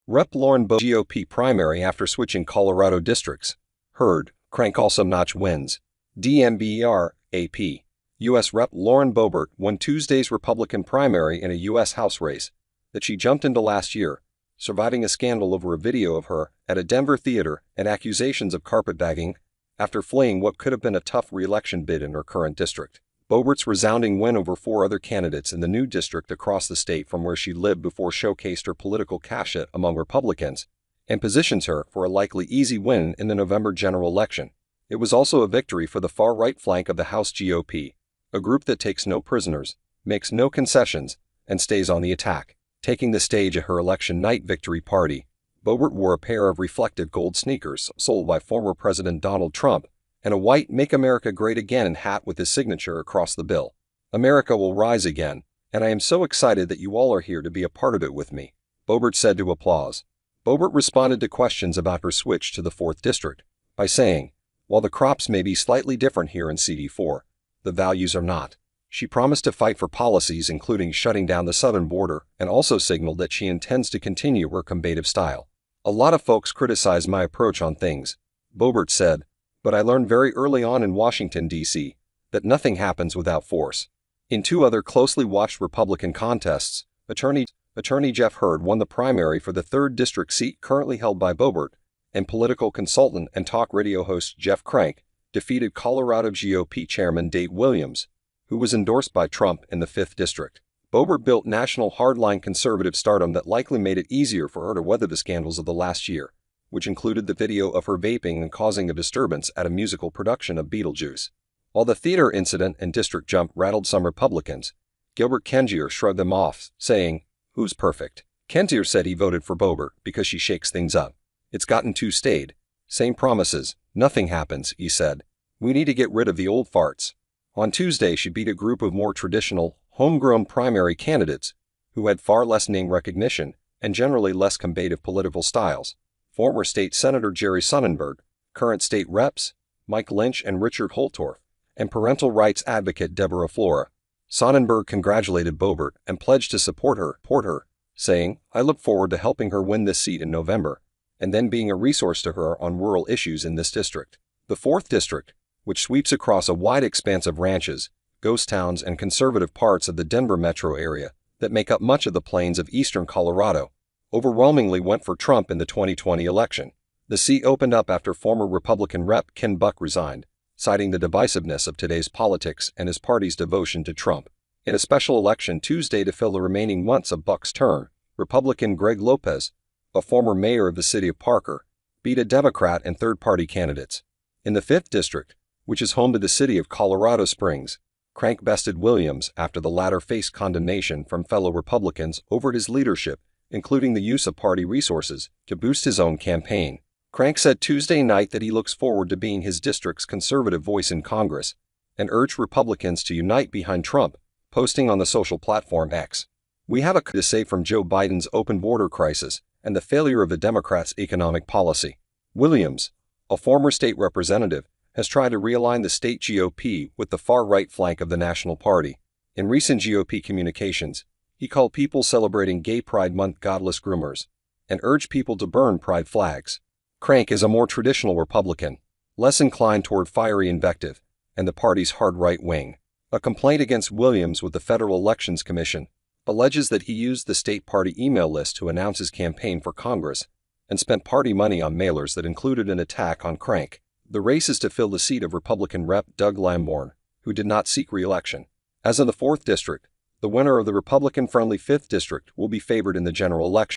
Rep. Lauren Boebert GOP primary after switching Colorado districts. Hurd, Crank also notch wins. DMBR, AP. U.S. Rep. Lauren Boebert won Tuesday's Republican primary in a U.S. House race that she jumped into last year, surviving a scandal over a video of her at a Denver theater and accusations of carpetbagging after fleeing what could have been a tough re-election bid in her current district. Boebert's resounding win over 4 other candidates in the new district across the state from where she lived before showcased her political cachet among Republicans and positions her for a likely easy win in the November general election. It was also a victory for the far-right flank of the House GOP, a group that takes no prisoners, makes no concessions, and stays on the attack. Taking the stage at her election night victory party, Boebert wore a pair of reflective gold sneakers sold by former President Donald Trump and a white Make America Great Again hat with his signature across the bill. America will rise again, and I am so excited that you all are here to be a part of it with me, Boebert said to Applause. Boebert responded to questions about her switch to the 4th District by saying, "While the crops may be slightly different here in CD4, the values are not." She promised to fight for policies including shutting down the southern border and also signaled that she intends to continue her combative style. "A lot of folks criticize my approach on things," Boebert said, "but I learned very early on in Washington, D.C., that nothing happens without force." In 2 other closely watched Republican contests, Attorney Jeff Hurd won the primary for the 3rd District seat currently held by Boebert, and political consultant and talk radio host Jeff Crank defeated Colorado GOP Chairman Dave Williams, who was endorsed by Trump in the 5th District. Boebert built national hardline conservative stardom that likely made it easier for her to weather the scandals of the last year, which included the video of her vaping and causing a disturbance at a musical production of Beetlejuice. While the theater incident and district jump rattled some Republicans, Gilbert Kengier shrugged them off, saying, "Who's perfect?" Kengier said he voted for Boebert because she shakes things up. "It's gotten too staid. Same promises, nothing happens," he said. "We need to get rid of the old farts." On Tuesday, she beat a group of more traditional, homegrown primary candidates who had far less name recognition and generally less combative political styles. Former State Senator Jerry Sonnenberg, current state reps Mike Lynch and Richard Holtorf, and parental rights advocate Deborah Flora. Sonnenberg congratulated Boebert and pledged to support her, saying, "I look forward to helping her win this seat in November, and then being a resource to her on rural issues in this district." The 4th District, which sweeps across a wide expanse of ranches, ghost towns, and conservative parts of the Denver metro area that make up much of the plains of eastern Colorado, overwhelmingly went for Trump in the 2020 election. The seat opened up after former Republican Rep. Ken Buck resigned, citing the divisiveness of today's politics and his party's devotion to Trump. In a special election Tuesday to fill the remaining months of Buck's term, Republican Greg Lopez, a former mayor of the city of Parker, beat a Democrat and third-party candidates. In the 5th District, which is home to the city of Colorado Springs, Crank bested Williams after the latter faced condemnation from fellow Republicans over his leadership, including the use of party resources to boost his own campaign. Crank said Tuesday night that he looks forward to being his district's conservative voice in Congress and urged Republicans to unite behind Trump, posting on the social platform X, "We have a to say from Joe Biden's open border crisis and the failure of the Democrats' economic policy." Williams, a former state representative, has tried to realign the state GOP with the far-right flank of the national party. In recent GOP communications, he called people celebrating Gay Pride Month godless groomers and urged people to burn pride flags. Crank is a more traditional Republican, less inclined toward fiery invective, and the party's hard right wing. A complaint against Williams with the Federal Elections Commission alleges that he used the state party email list to announce his campaign for Congress and spent party money on mailers that included an attack on Crank. The race is to fill the seat of Republican Rep. Doug Lamborn, who did not seek re-election. As in the 4th District, the winner of the Republican-friendly 5th District will be favored in the general election.